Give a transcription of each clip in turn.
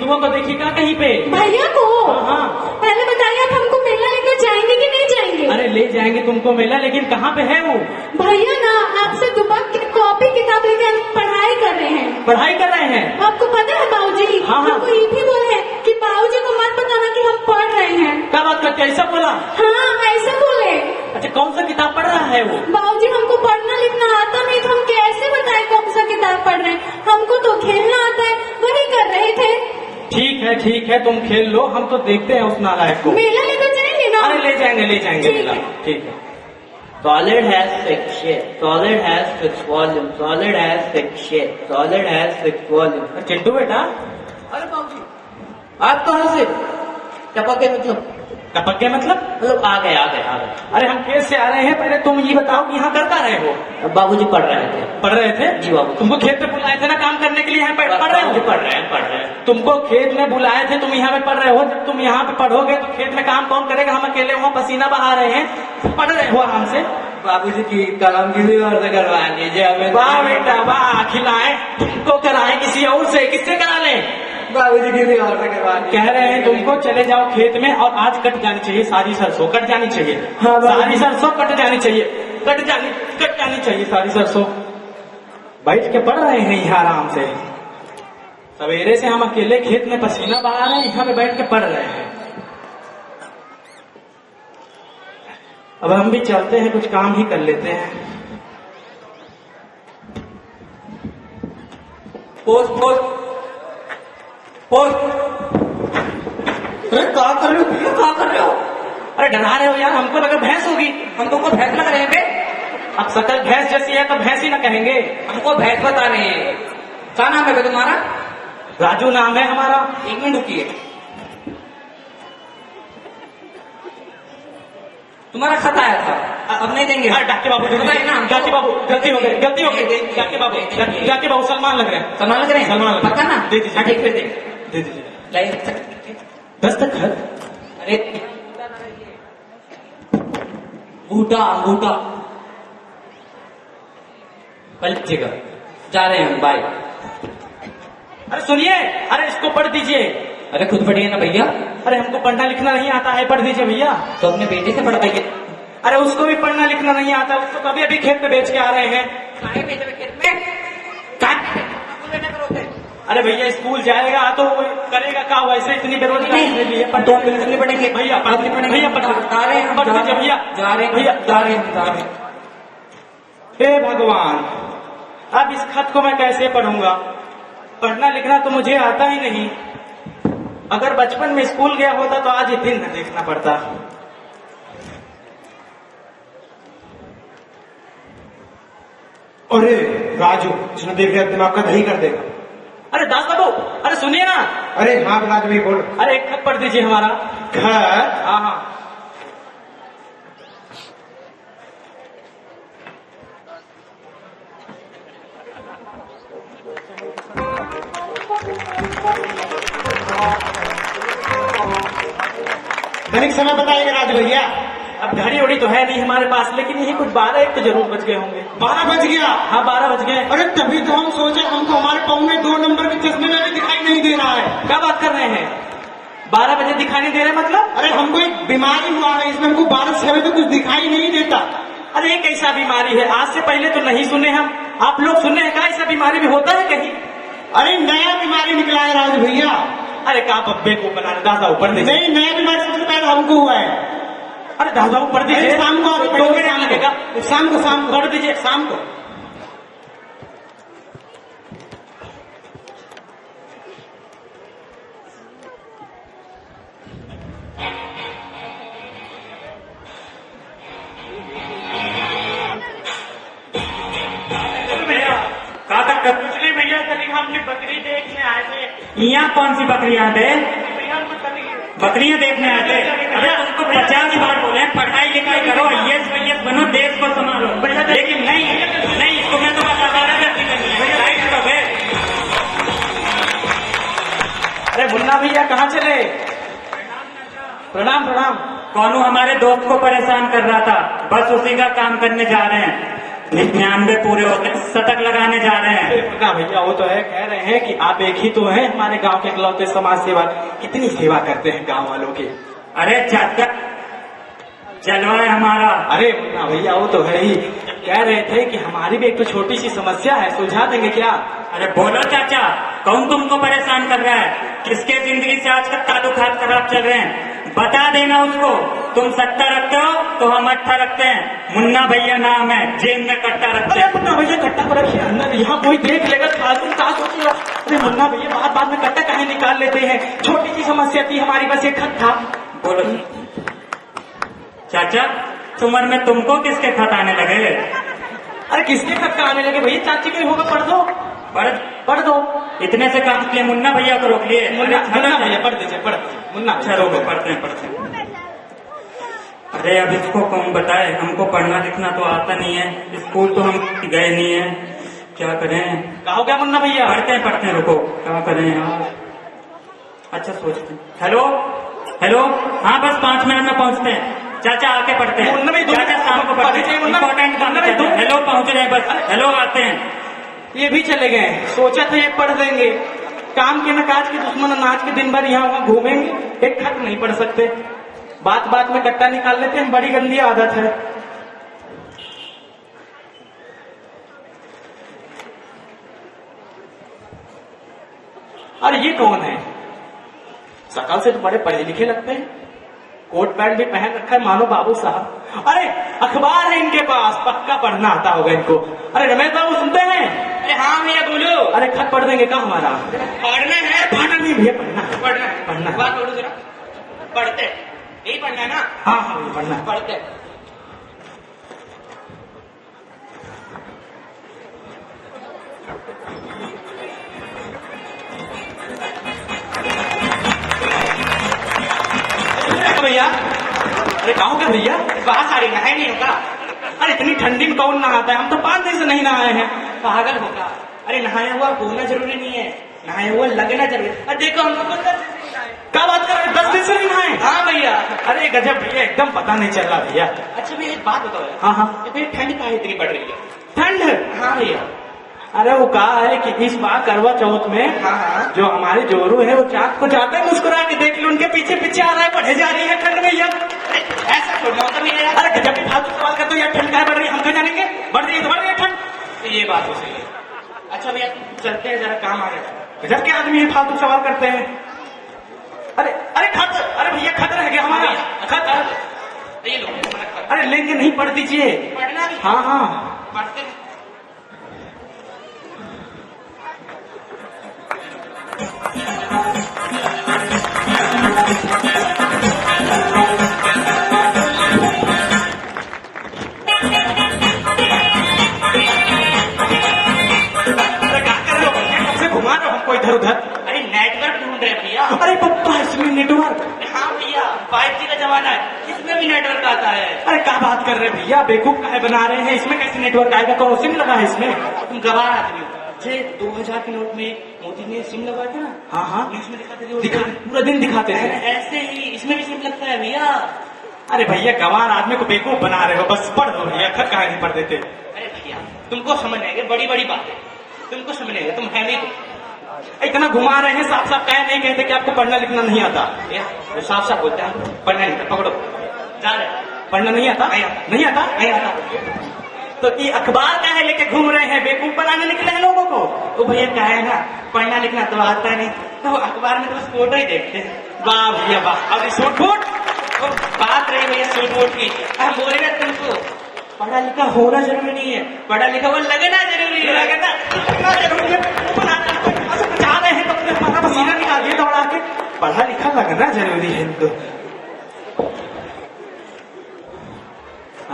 चिंटुओं को देखिएगा कहीं पे? भैया को? हाँ। पहले बताइए आप हमको मेला लेकर जाएंगे कि नहीं जाएंगे? अरे ले जाएंगे तुमको मेला, लेकिन कहाँ पे है वो? भैया ना आपसे दुबक की कॉपी किताब लेकर पढ़ाई कर रहे हैं। पढ़ाई कर रहे हैं? आपको पता है बाबूजी? हाँ, हाँ। हमको ये भी बोले हैं कि बाबूजी को मत बताना कि हम पढ़ रहे हैं। क्या बात करते, ऐसा बोला? हाँ ऐसा बोले। अच्छा, कौन सा किताब पढ़ रहा है वो? बाबूजी हमको पढ़ना लिखना आता नहीं तो हम कैसे बताए कौन सा किताब पढ़ रहे हैं? हमको तो खेलना आता है, वही कर रहे थे। ठीक है तुम खेल लो, हम तो देखते हैं उस नालायक को। मेला लेकर जाएंगे ना? अरे ले जाएंगे ठीक मेला। है। ठीक है। Solid has six shapes. Solid has six volumes. Solid has six shapes. Solid has six volumes. Chintu बेटा, अरे बाबूजी, आप कहाँ से? टपके मतलब? टपक मतलब? आ गए। अरे हम खेत से आ रहे हैं, पहले तुम ये बताओ कि यहाँ कर क्या रहे हो? बाबूजी पढ़ रहे थे। पढ़ रहे थे? जी बाबू। तुमको खेत में बुलाए थे ना काम करने के लिए, यहाँ पढ़ रहे हो? पढ़ रहे हैं। तुमको खेत में बुलाए थे, तुम यहाँ पे पढ़ रहे हो। जब तुम यहाँ पे पढ़ोगे तो खेत में काम कौन करेगा? हम अकेले वहाँ पसीना बहा रहे हैं, पढ़ रहे हो आराम से। बाबूजी की कलम किसी और से करवा लीजिए हमें। वाह बेटा वाह, खिलाए तुमको, कराए किसी और से, किससे करा ले? बाबूजी किसी और से करवा लीजिए। कह रहे हैं तुमको चले जाओ खेत में, और आज कट जानी चाहिए सारी सरसों, कट जानी चाहिए। हाँ, सारी सरसों कट जानी चाहिए, कट जानी चाहिए सारी सरसों। बैठ के पढ़ रहे हैं यहाँ आराम से। सवेरे से हम अकेले खेत में पसीना बहा रहे हैं, यहाँ पे बैठ के पढ़ रहे हैं। अब हम भी चलते हैं, कुछ काम ही कर लेते हैं। पोस्ट। अरे क्या कर रहे हो? अरे डरा रहे हो यार, हमको लगा भैंस होगी। हम तुमको भैंस लग रहे हैं बे? अब शकल भैंस जैसी है तो भैंस ही ना कहेंगे। हमको भैंस बता रहे हैं। क्या नाम है बे तुम्हारा? राजू नाम है हमारा। एक मिनट रुकिए। तुम्हारा खत आया था, अब नहीं देंगे। डाके बाबू बताइए ना। डाके बाबू, गलती हो गई। डाके बाबू सलमान लग रहे हैं। सलमान लग रहे हैं? पक्का ना? दे दीजिए। हाँ, ठीक है, दे दीजिए। लाइए। दस्तखत? अरे अंगूठा कल लीजिएगा। जा रहे हैं हम, बाय। अरे सुनिए, अरे इसको पढ़ दीजिए। अरे खुद पढ़िए ना भैया। अरे हमको पढ़ना लिखना नहीं आता है, पढ़ दीजिए भैया। तो अपने बेटे से पढ़वाइए। अरे उसको भी पढ़ना लिखना नहीं आता, उसको तो अभी खेत में बेच के आ रहे हैं। अरे भैया स्कूल जाएगा तो वो करेगा क्या? वैसे इतनी बेरोजगारी के लिए नहीं पढ़ेंगे भैया, पढ़ दीजिए भैया। जा रहे हैं। हे भगवान, अब इस खत को मैं कैसे पढ़ूंगा? पढ़ना लिखना तो मुझे आता ही नहीं। अगर बचपन में स्कूल गया होता तो आज ये दिन न देखना पड़ता। अरे राजू, जिसने देख लिया दिमाग का दही कर देगा। अरे दास बाबू, अरे सुनिए ना। अरे हाँ राजू भाई बोलो। अरे एक खत पढ़ दीजिए हमारा। खत? हाँ। तनिक समय बताइएगा राजू भैया। अब घड़ी उड़ी तो है नहीं हमारे पास, लेकिन यही कुछ 12-1 तो जरूर बच गए होंगे। 12 बज गया? हाँ 12 बज गए। अरे तभी तो हम सोचे, हमको हमारे पाँव में 2 नंबर के चश्मे में भी दिखाई नहीं दे रहा है। क्या बात कर रहे हैं? 12 बजे दिखाई नहीं दे रहे मतलब? अरे हमको एक बीमारी हुआ है, इसमें हमको 12 बजे तो कुछ दिखाई नहीं देता। अरे ये कैसा बीमारी है? आज से पहले तो नहीं सुने हम। आप लोग सुने हैं क्या? ऐसा बीमारी भी होता है कहीं? अरे नया बीमारी निकला है राजू भैया। अरे का बब्बे को बना दादा ऊपर दीजिए। नहीं, नया बीमारी सबसे पहले हमको हुआ है। अरे दादा ऊपर दीजिए। शाम को 2 मिनट लगेगा। शाम को पढ़ दीजिए शाम को। पिछले भैया कल हमने बकरी देखने आए थे। यहाँ कौन सी बकरियां थे? बकरियां देखने आए थे? अरे तुमको 50 बार बोले पढ़ाई लिखाई करो, IAS बनो, देश को संभालो, लेकिन नहीं इसको मैं तो बता रहा था। अरे मुन्ना भैया कहाँ चले? प्रणाम। कौनू हमारे दोस्त को परेशान कर रहा था, बस उसी का काम करने जा रहे हैं। 99 पूरे होते हैं, शतक लगाने जा रहे हैं। ना भैया वो तो है, कह रहे हैं कि आप एक ही तो हैं हमारे गांव के इकलौते समाज सेवा, कितनी सेवा करते हैं गांव वालों की। अरे चाचा जलवा है हमारा। अरे ना भैया वो तो है ही, कह रहे थे कि हमारी भी एक तो छोटी सी समस्या है, सुलझा देंगे क्या? अरे बोलो चाचा, कौन तुमको परेशान कर रहा है? किसके जिंदगी से आजकल ताल्लुकात खराब चल रहे हैं? बता देना उसको। तुम सट्टा रखते हो तो हम अट्ठा रखते हैं। मुन्ना भैया नाम है, जेब में कट्टा रखते हैं। अरे मुन्ना भैया कट्टा पर रखिए अंदर, यहाँ कोई देख लेगा फालतू का सोचिएगा। अरे मुन्ना भैया बाद में कट्टा काहे निकाल लेते हैं? छोटी सी समस्या थी हमारी, बस एक खत था। बोलो चाचा, इस उम्र में तुमको किसके खत आने लगे? अरे किसके खत का आने लगे भैया? चाची को ही होगा, पढ़ दो पढ़ दो। इतने से काम के लिए मुन्ना भैया को रोक लिए। मुन्ना भैया पढ़ दीजिए, पढ़ मुन्ना। अच्छा रोको, पढ़ते हैं। अरे अब इसको कौन बताए, हमको पढ़ना लिखना तो आता नहीं है, स्कूल तो हम गए नहीं है, क्या करें? क्या हो गया मुन्ना भैया? पढ़ते हैं रुको, क्या करें यार? अच्छा सोचते हैं। हेलो, हाँ बस 5 मिनट में पहुंचते हैं। चाचा आके पढ़ते हैं। चाचा शाम को पढ़ते हैं, इम्पोर्टेंट काम है। हेलो पहुंच रहे हैं, बस हेलो आते हैं। ये भी चले गए, सोचा था ये पढ़ देंगे। काम के नकाज के दुश्मन अनाज के दिन भर यहाँ वहाँ घूमेंगे, एक खत नहीं पढ़ सकते, बात में कट्टा निकाल लेते हैं, बड़ी गंदी आदत है। अरे ये कौन है? शकल से तो बड़े पढ़े लिखे लगते हैं, कोट पैंट भी पहन रखा है मानो बाबू साहब। अरे अखबार है इनके पास, पक्का पढ़ना आता होगा इनको। अरे रमेश बाबू सुनते हैं? अरे हाँ भैया बोलो। अरे खत पढ़ देंगे क्या हमारा? पढ़ना है। पढ़ना नहीं भैया, पढ़ना बात बोलो जरा। पढ़ते यही पढ़ना ना? हाँ भैया पढ़ना। पढ़ते। भैया अरे कहाँ का भैया? बाहर सारी नहाए नहीं होगा? अरे इतनी ठंडी में कौन नहाता है? हम तो 5 दिन से नहीं नहाए हैं। पागल होगा। अरे नहाया हुआ होना जरूरी नहीं है, नहाया हुआ लगना जरूरी। अरे देखो हमको तो 10 दिन से नहीं नहाए। क्या बात कर रहे हैं? 10 दिन से नहीं नहाए? हाँ भैया। अरे गजब भैया, एकदम पता नहीं चल रहा भैया। अच्छा भैया एक बात बताओ। हाँ भैया ठंड कहाँ इतनी पड़ रही है? ठंड? हाँ भैया। अरे वो कहा है कि इस बार करवा चौथ में हाँ। जो हमारी जोरू है वो चाँद को जाते हैं मुस्कुरा के देख लो, उनके पीछे आ रहा है, बढ़े जा रही है ठंड भैया। ऐसा थोड़ा होता भैया। अरे गजब भी फालतू सवाल करते हो यार, ठंड कहाँ बढ़ रही है? हम क्या जानेंगे? बढ़ रही है तो बढ़ रही है ठंड। तो ये बात तो सही है। अच्छा भैया चलते हैं, जरा काम आ गया। गजब के आदमी है, फालतू सवाल करते हैं। अरे खत, अरे भैया खत रह गया हमारा। खत ये लो खत। अरे लेंगे नहीं, पढ़ दीजिए। पढ़ना भी? हाँ पढ़ते हैं। घुमा रहे हो हमको इधर उधर। अरे नेटवर्क ढूंढ रहे भैया। अरे पप्पा इसमें नेटवर्क? हाँ भैया 5G का जमाना है, इसमें भी नेटवर्क आता है। अरे क्या बात कर रहे हैं भैया, बेवकूफ काहे बना रहे हैं? इसमें कैसे नेटवर्क आएगा? कौन सिम लगा है इसमें? तुम गवार आदमी हो। जे 2000 के नोट में मोदी ने सिम लगवाया था ना? हाँ इसमें दिखाते थे पूरा दिन दिखाते थे। ऐसे ही इसमें भी सिम लगता है भैया। अरे भैया गंवार आदमी को बेवकूफ बना रहे हो, बस पढ़ दो भैया, खत काहे नहीं पढ़ देते? अरे भैया तुमको समझ नहीं आएगा, बड़ी बड़ी बात है, तुमको समझ नहीं आएगा, तुम है नहीं तो। इतना घुमा रहे हैं, साफ साफ कहे नहीं कहते कि आपको पढ़ना लिखना नहीं आता? वो साफ साफ बोलता है पढ़ना नहीं, पकड़ो जा रहे। पढ़ना नहीं आता? नहीं आता? नहीं आता। तो ये अखबार काहे लेके घूम रहे हैं? बेवकूफ बनाने निकले हैं लोगों को? वो भैया क्या है ना, पढ़ना लिखना तो आता नहीं, तो अखबार में तो बस फोटो ही देखते हैं। वाह भैया वाह। और सूट बूट? तो बात रही भैया सूट वूट की, हम बोले ना तुमको पढ़ा लिखा होना जरूरी नहीं है, पढ़ा लिखा हुआ लगना जरूरी है। लगना जरूरी है। बचा रहे हैं तो अपने हमारा पसीना निकाल दिए दौड़ा के। पढ़ा लिखा लगना जरूरी है इनको।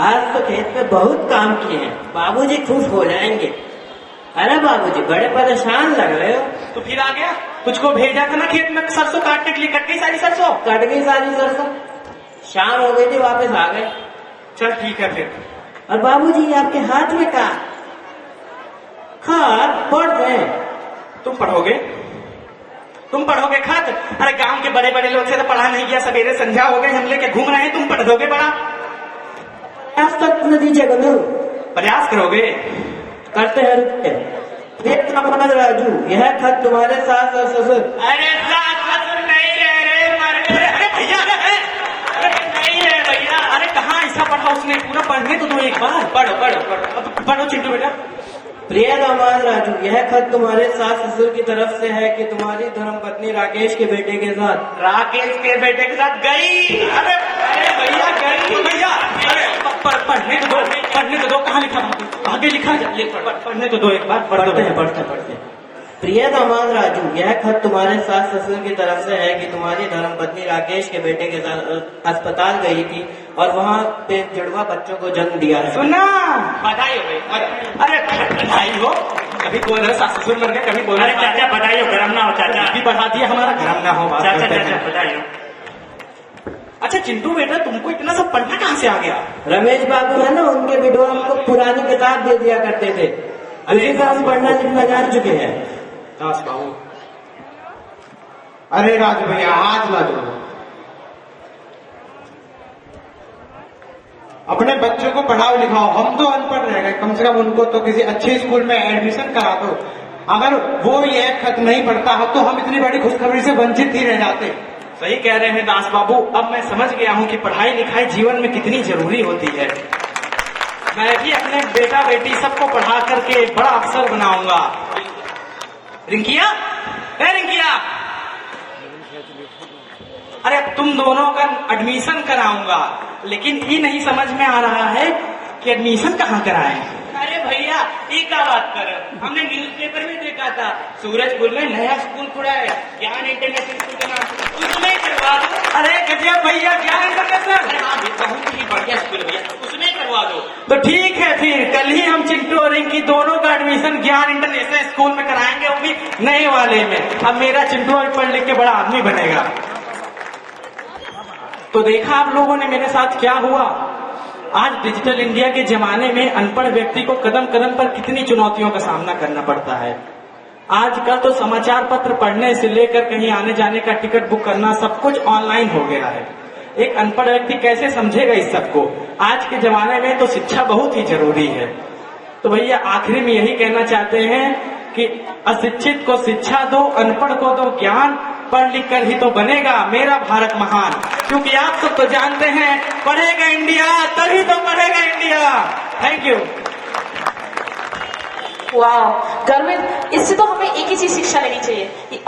आज तो खेत पे बहुत काम किए हैं, बाबूजी खुश हो जाएंगे। अरे बाबूजी बड़े परेशान लग रहे हो। तो फिर आ गया, तुझको भेजा था ना खेत में सरसों काटने के लिए, कट गई सारी सरसों? कट गई सारी सरसों, शाम हो गई थी, वापस आ गए। चल ठीक है फिर। और बाबूजी आपके हाथ में का खत पढ़ रहे? तुम पढ़ोगे? तुम पढ़ोगे खत? अरे गांव के बड़े बड़े लोग से तो पढ़ा नहीं गया, सवेरे संध्या हो गई, हम लेके घूम रहे हैं, तुम पढ़ दोगे बड़ा? आज तक न दीजिएगा। प्रयास करोगे? करते हैं, रुकते। प्रिय दामाद राजू, यह खत तुम्हारे सास और ससुर। अरे सास ससुर नहीं रह रहे, मर गए। अरे भैया, अरे नहीं है भैया। अरे कहाँ ऐसा पढ़ा उसने? पूरा पढ़ने तो दो एक बार। पढ़ो पढ़ो पढ़ो। पढ़ो चिंटू बेटा। प्रिय दामाद राजू, यह खत तुम्हारे सास ससुर की तरफ से है कि तुम्हारी धर्मपत्नी राकेश के बेटे के साथ। राकेश के बेटे के साथ गई। अरे भैया गई भैया। अरे पढ़ने तो दो। कहाँ लिखा? आगे लिखा है। पढ़ने तो दो एक बार। पढ़ते हैं। प्रिय दामाद राजू, यह खत तुम्हारे सास ससुर की तरफ से है कि तुम्हारी धर्मपत्नी राकेश के बेटे के साथ अस्पताल गई थी और वहाँ पे जुड़वा बच्चों को जन्म दिया है। सुना? बधाई हो भाई। अरे बधाई हो। कभी बोल रहे सास ससुर मर गए, कभी बोल अरे रहे चाचा बधाई हो, गरम ना हो चाचा। अभी बढ़ा दिया हमारा गरम ना हो। बात चाचा करते चाचा हैं। बधाई हो। अच्छा चिंटू बेटा, तुमको इतना सब पढ़ना कहाँ से आ गया? रमेश बाबू है ना, उनके विडो हमको पुरानी किताब दे दिया करते थे, उसी से हम पढ़ना लिखना जान चुके हैं। दास बाबू। अरे राजू भैया हाथ ना जोड़ो, अपने बच्चों को पढ़ाओ लिखाओ। हम तो अनपढ़ रह गए, कम से कम उनको तो किसी अच्छे स्कूल में एडमिशन करा दो। अगर वो ये खत नहीं पढ़ता हो तो हम इतनी बड़ी खुशखबरी से वंचित ही रह जाते। सही कह रहे हैं दास बाबू। अब मैं समझ गया हूँ कि पढ़ाई लिखाई जीवन में कितनी जरूरी होती है। मैं भी अपने बेटा बेटी सबको पढ़ा करके एक बड़ा अफसर बनाऊंगा। रिंकिया, ए रिंकिया, अरे अब तुम दोनों का एडमिशन कराऊंगा, लेकिन ये नहीं समझ में आ रहा है कि एडमिशन कहाँ कराएं। अरे भैया ये क्या बात कर रहे हो? हमने न्यूज़पेपर में देखा था सूरजपुर में नया स्कूल खुला है, ज्ञान इंटरनेशनल स्कूल के नाम से। उसमें करवा दो। अरे गजब भैया, ज्ञान इंटरनेशनल। अरे हाँ, बहुत ही बढ़िया स्कूल भैया, उसमें करवा दो। तो ठीक है, फिर कल ही हम चिंटू और रिंकी दोनों का एडमिशन ज्ञान इंटरनेशनल स्कूल में कराएंगे, वो भी नए वाले में। अब मेरा चिंटू और पढ़ लिख के बड़ा आदमी बनेगा। तो देखा आप लोगों ने मेरे साथ क्या हुआ। आज डिजिटल इंडिया के जमाने में अनपढ़ व्यक्ति को कदम कदम पर कितनी चुनौतियों का सामना करना पड़ता है। आजकल तो समाचार पत्र पढ़ने से लेकर कहीं आने जाने का टिकट बुक करना सब कुछ ऑनलाइन हो गया है। एक अनपढ़ व्यक्ति कैसे समझेगा इस सबको? आज के जमाने में तो शिक्षा बहुत ही जरूरी है। तो भैया आखिरी में यही कहना चाहते हैं कि अशिक्षित को शिक्षा दो, अनपढ़ को दो ज्ञान, पढ़ लिख कर ही तो बनेगा मेरा भारत महान। क्योंकि आप सब तो जानते हैं, पढ़ेगा इंडिया तभी तो पढ़ेगा इंडिया। Thank you. वाह, गर्वित। इससे तो हमें एक ही चीज शिक्षा लेनी चाहिए कि